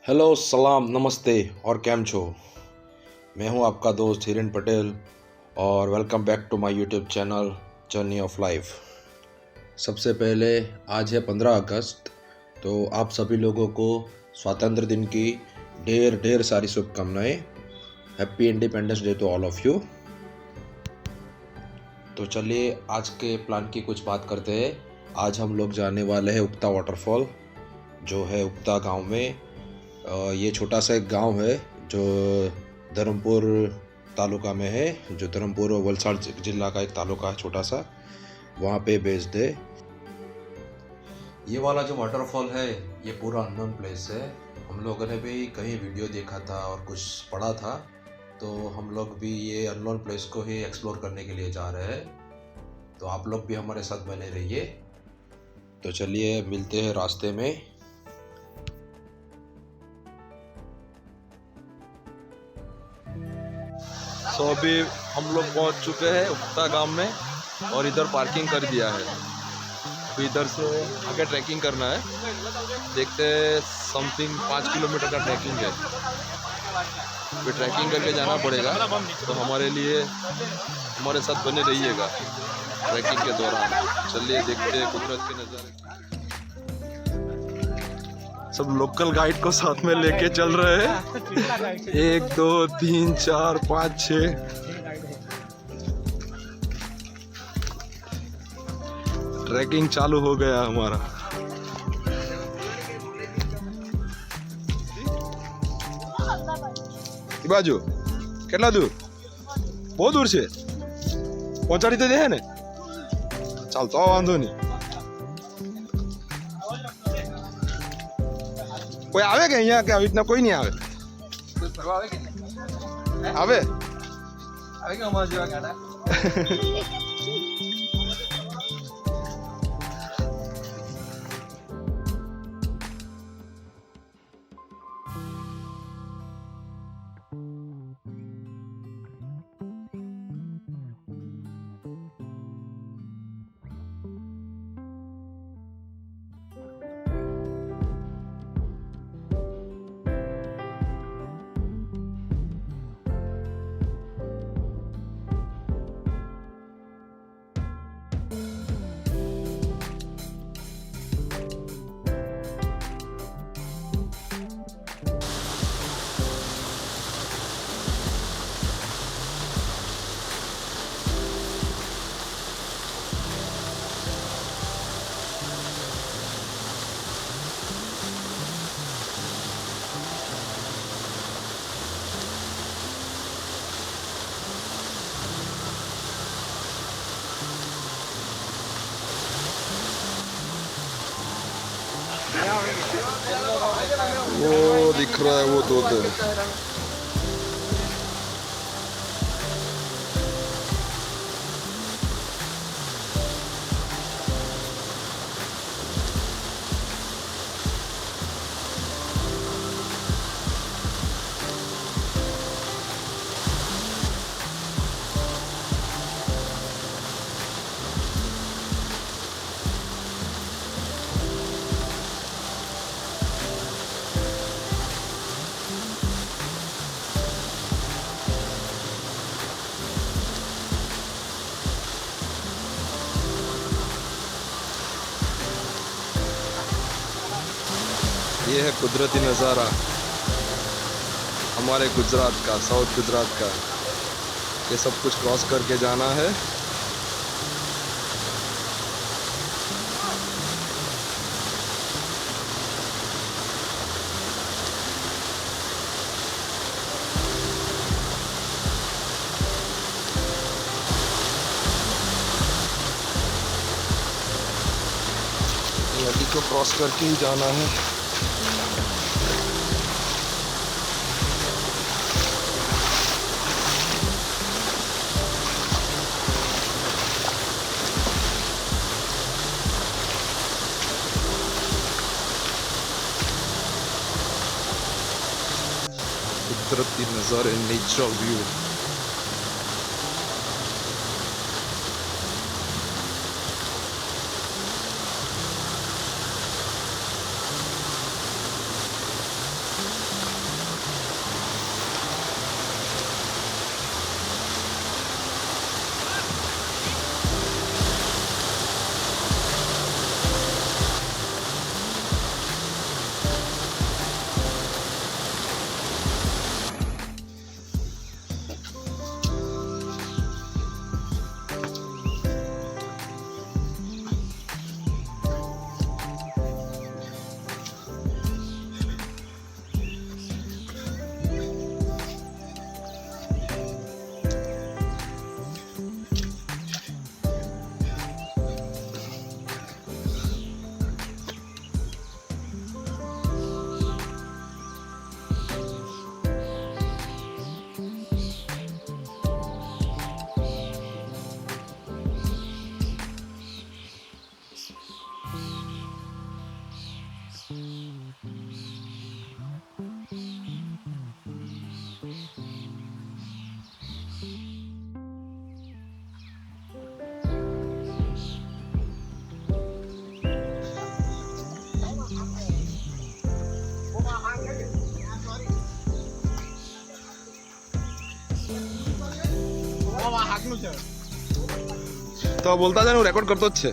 Hello सलाम नमस्ते और कैम छो। मैं हूं आपका दोस्त हिरेन पटेल और welcome back to my YouTube channel journey of life. सबसे पहले आज है 15 अगस्त, तो आप सभी लोगों को स्वतंत्र दिन की ढेर ढेर सारी शुभकामनाएं। Happy independence day to all of you. तो चलिए आज के प्लान की कुछ बात करते हैं। आज हम लोग जाने वाले हैं उक्ता वाटरफॉल, जो है उक्ता गांव में। ये छोटा सा एक गांव है जो धर्मपुर तालुका में है, जो धर्मपुर और वलसाड़ जिला का एक तालुका है छोटा सा, वहाँ पे बेच दे। ये वाला जो वाटरफॉल है ये पूरा अननोन प्लेस है। हम लोगों ने भी कहीं वीडियो देखा था और कुछ पढ़ा था, तो हम लोग भी ये अननोन प्लेस को ही एक्सप्लोर करने के लिए जा रहे हैं। तो आप लोग भी हमारे साथ बने रहिए। तो चलिए मिलते हैं रास्ते में। तो अभी हम लोग पहुंच चुके हैं उक्ता गांव में और इधर पार्किंग कर दिया है। तो इधर से आगे ट्रैकिंग करना है। देखते हैं, समथिंग 5 किलोमीटर का ट्रैकिंग है। फिर ट्रैकिंग करके जाना पड़ेगा, तो हमारे लिए हमारे साथ बने रहिएगा ट्रैकिंग के दौरान। चलिए देखते हैं कुदरत के नज़ारे। सब लोकल गाइड को साथ में लेके चल रहे हैं। 1 2 3 4 5 6 ट्रैकिंग चालू हो गया हमारा। बाजू કેટલા दूर? बहुत दूर से पहुंचाड़ी तो दे ने। चल तो वांधो नहीं। कोई आवे के यहाँ क्या इतना कोई नहीं आवे? आवे आवे क्या हमारा जीवा गाड़ा। वो दिख रहा है वो तोते। ये है कुदरती नज़ारा हमारे गुजरात का, साउथ गुजरात का। ये सब कुछ क्रॉस करके जाना है। नदी को क्रॉस करके ही जाना है। कुदरती नज़ारे, नेचुरल व्यू। તો બોલતા જાય ને, હું રેકોર્ડ કરતો જ છે.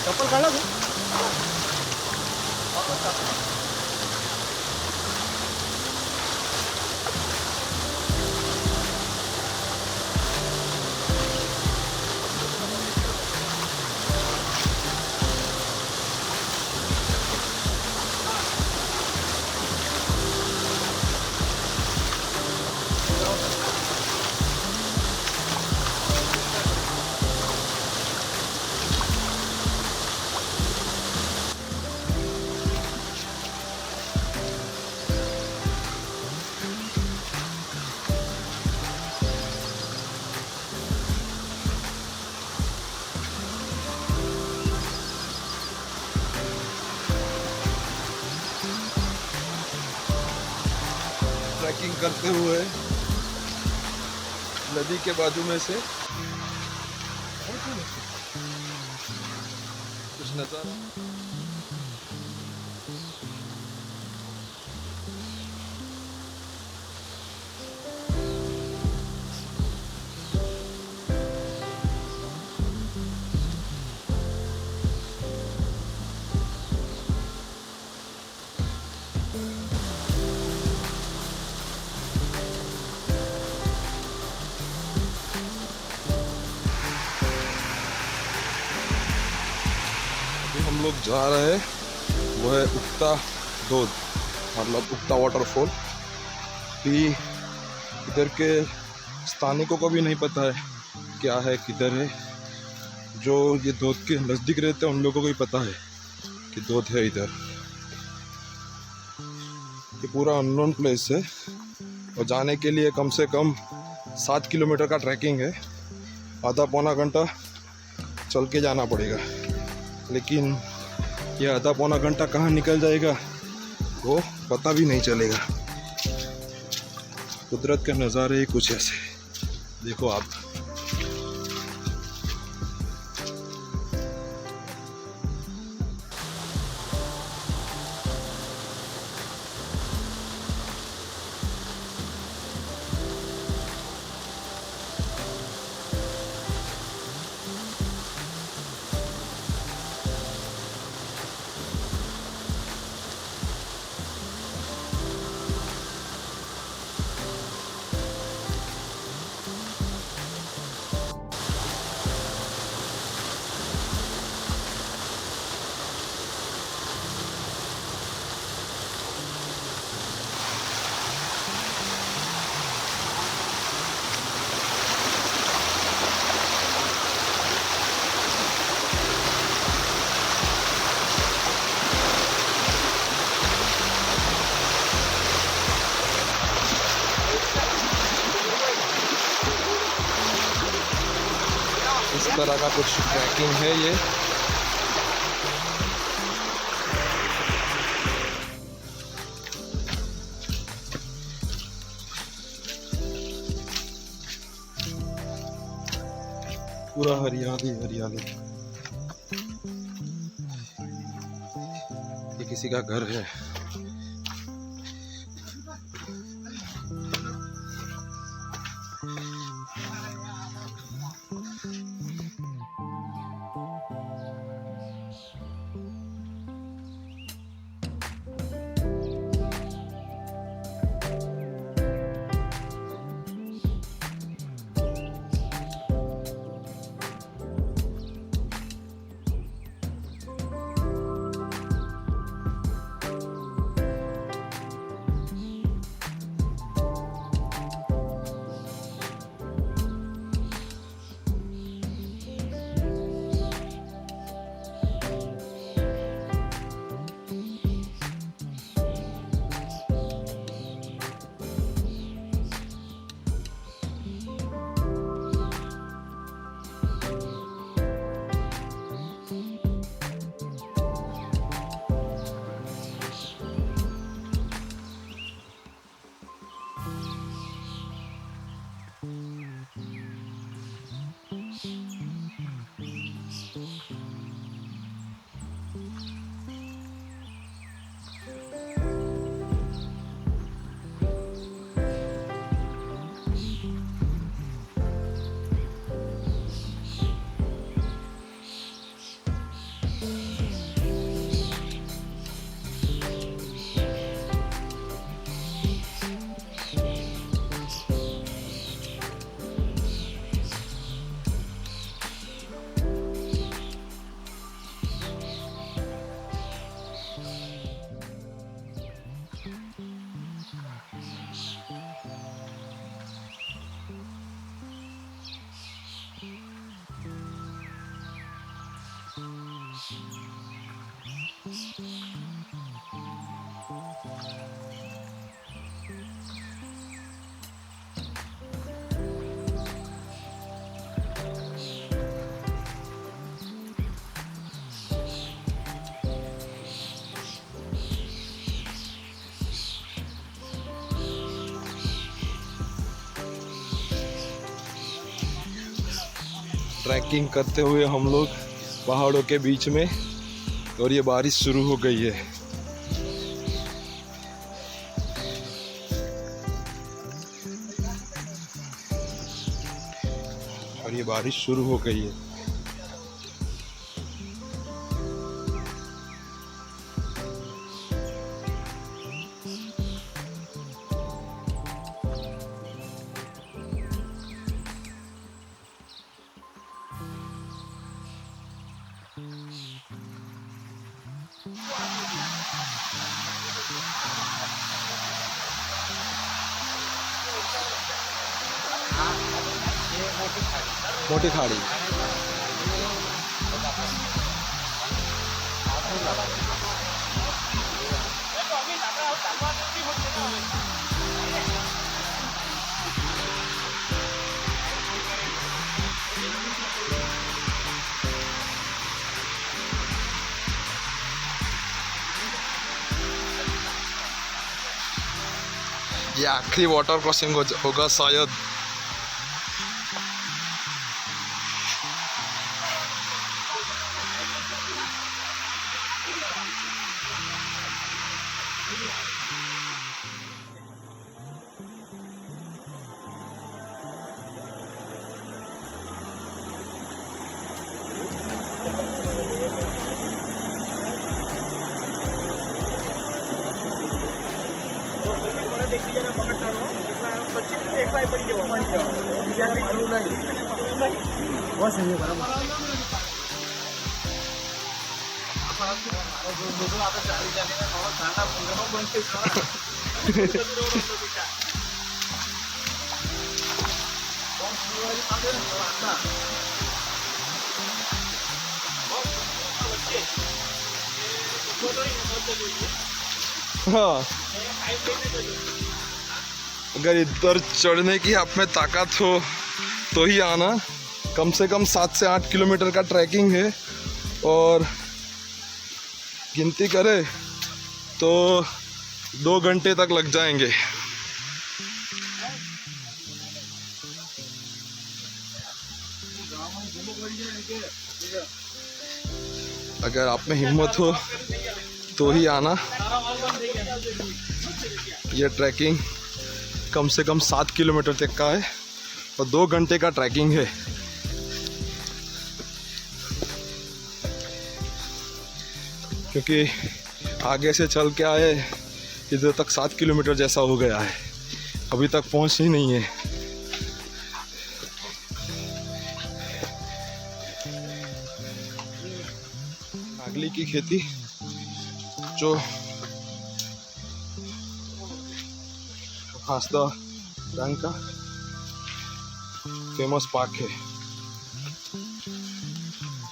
चप्पल काढला तू? ट्रैकिंग करते हुए नदी के बाजू में से कुछ नजारा. हम लोग जा रहे हैं, वो है उगता धोध, मतलब उगता वाटरफॉल. भी इधर के स्थानिकों को भी नहीं पता है क्या है, किधर है. जो ये धोध के नज़दीक रहते हैं उन लोगों को ही पता है कि धोध है इधर. ये पूरा अननोन प्लेस है और जाने के लिए कम से कम 7 किलोमीटर का ट्रैकिंग है. आधा पौना घंटा चल के जाना पड़ेगा, लेकिन ये आधा पौना घंटा कहाँ निकल जाएगा वो पता भी नहीं चलेगा. कुदरत के नज़ारे ही कुछ ऐसे देखो आप. इस तरह का कुछ ट्रैकिंग है ये. पूरा हरियाली हरियाली. ये किसी का घर है. ट्रैकिंग करते हुए हम लोग पहाड़ों के बीच में, और ये बारिश शुरू हो गई है। और ये बारिश शुरू हो गई है। मोटी खाड़ी। ये आखिरी वाटर क्रॉसिंग होगा शायद। बहुत सही है बराबर। हाँ, अगर इधर चढ़ने की आप में ताकत हो तो ही आना। कम से कम 7 से 8 किलोमीटर का ट्रैकिंग है, और गिनती करें तो 2 घंटे तक लग जाएंगे। अगर आप में हिम्मत हो तो ही आना। ये ट्रैकिंग कम से कम 7 किलोमीटर तक का है और 2 घंटे का ट्रैकिंग है। क्योंकि आगे से चल के आए इधर तक 7 किलोमीटर जैसा हो गया है, अभी तक पहुंच ही नहीं है। नागली की खेती जो हासदा डांग का फेमस पार्क है,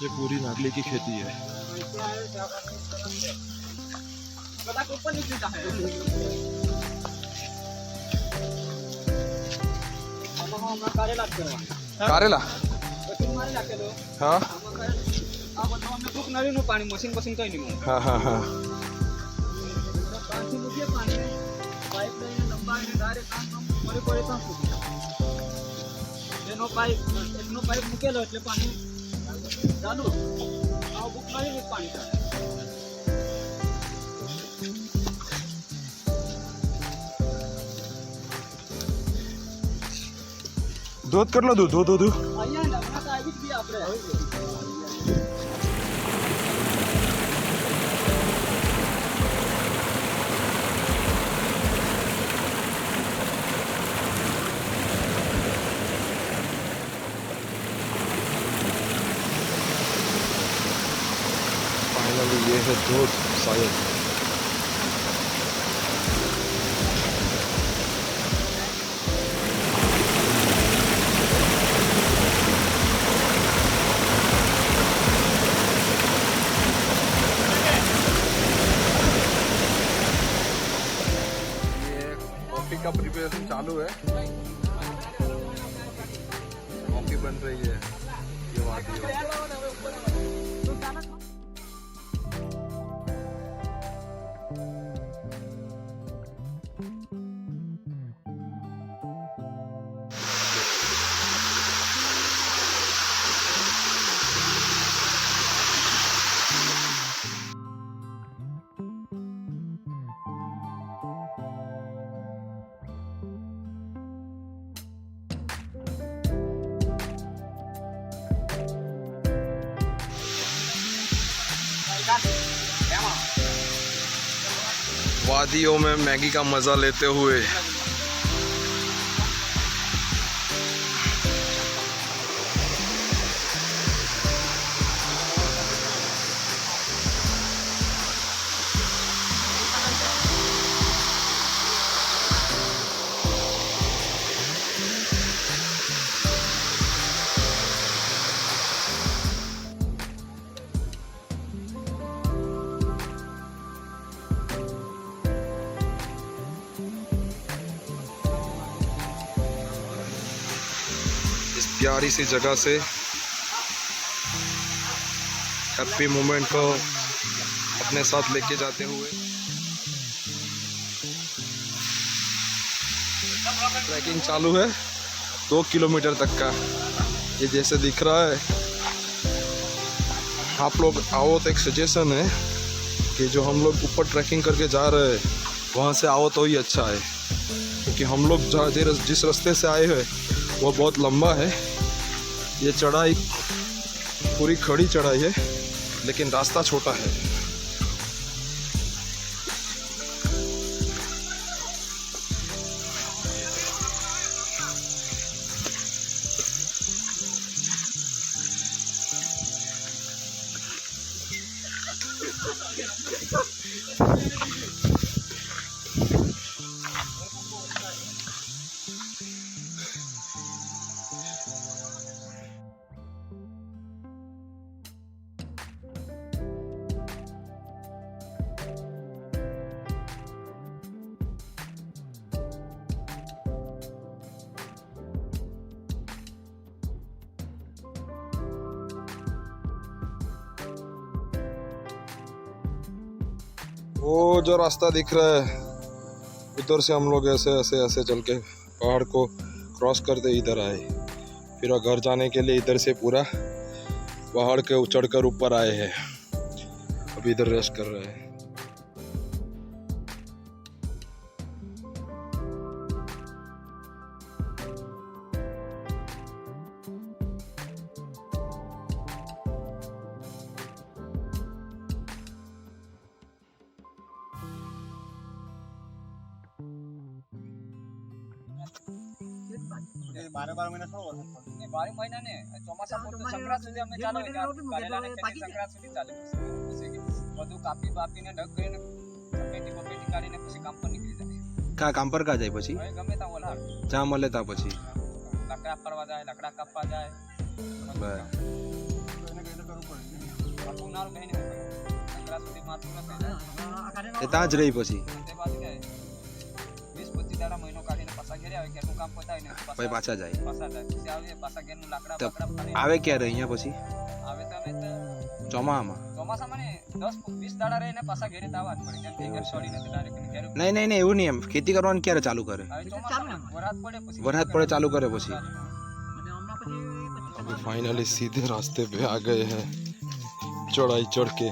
ये पूरी नागली की खेती है। कारेला हाँ पानी मशीन पसीन तो नहीं। हाँ हाँ हाँ पाइप मुकेलो એટલે પાણી ચાલુ આ બુક મારી પાણી ચાલે। दूध कर लो, दूध दूध दूध અહીંયા નમણા તો આવી જ બી આપણે फाइनली ये है दूध शायद। का प्रिपरेशन चालू है, कॉफी बन रही है। ये बात है। वादियों में मैगी का मज़ा लेते हुए इस प्यारी सी जगह से हैप्पी मोमेंट को अपने साथ लेके जाते हुए ट्रैकिंग चालू है 2 किलोमीटर तक का। ये जैसे दिख रहा है, आप लोग आओ तो एक सजेशन है कि जो हम लोग ऊपर ट्रैकिंग करके जा रहे हैं वहाँ से आओ तो ही अच्छा है, क्योंकि हम लोग जिस रास्ते से आए हैं वो बहुत लंबा है। ये चढ़ाई पूरी खड़ी चढ़ाई है, लेकिन रास्ता छोटा है। वो जो रास्ता दिख रहा है उधर से हम लोग ऐसे ऐसे ऐसे चल के पहाड़ को क्रॉस करते इधर आए, फिर घर जाने के लिए इधर से पूरा पहाड़ के चढ़कर ऊपर आए हैं। अभी इधर रेस्ट कर रहे हैं। बारह महीना थोड़ा 12 महीना ने ચોમાસા પૂરતું સંક્રાંત સુધી અમે ચાલુ ગાલેલાને પેલી સંક્રાંત સુધી ચાલે પછી બધું કાપી બાપીને ઢગ કરીને પેટી બપેટી કાઢીને પછી કામ પર નીકળી જાય। કા કામ પર કા જાય પછી? હવે ગમે ત્યાં ઓલાડ જ્યાં મળે ત્યાં પછી લાકડા ફરવા જાય, લાકડા કાપવા જાય। બરાબર। ઉનાળો કહીને સંક્રાંત સુધી માથું ન થઈ જાય એ ત્યાં જ રહી પછી તે બાજુ જાય 20-25 દાડા મહિનો કાઢીને પાછા ઘરે આવે ઘરનું કામ પતાવીને પછી પાછા જાય। પાછા જાય પછી આવે પાછા ઘરનું લાકડા બાકડા ફાડીને આવે ક્યારે અહીંયા પછી? આવે તો અમે તો ચોમામાં? ચોમાસામાં ને 10-20 દાડા રહીને પાછા ઘરે આવવા જ પડે, કેમ કે ઘર છોડીને તો ડાયરેક્ટ ઘરે નહીં નહીં નહીં, એવું નહીં, એમ ખેતી કરવાનું ક્યારે ચાલુ કરે? હવે ચોમાસામાં વરાત પડે પછી વરસાદ પડે ચાલુ કરે પછી? અને હમણાં પછી अभी फाइनली सीधे रास्ते पे आ गए हैं चढ़ाई चढ़ के।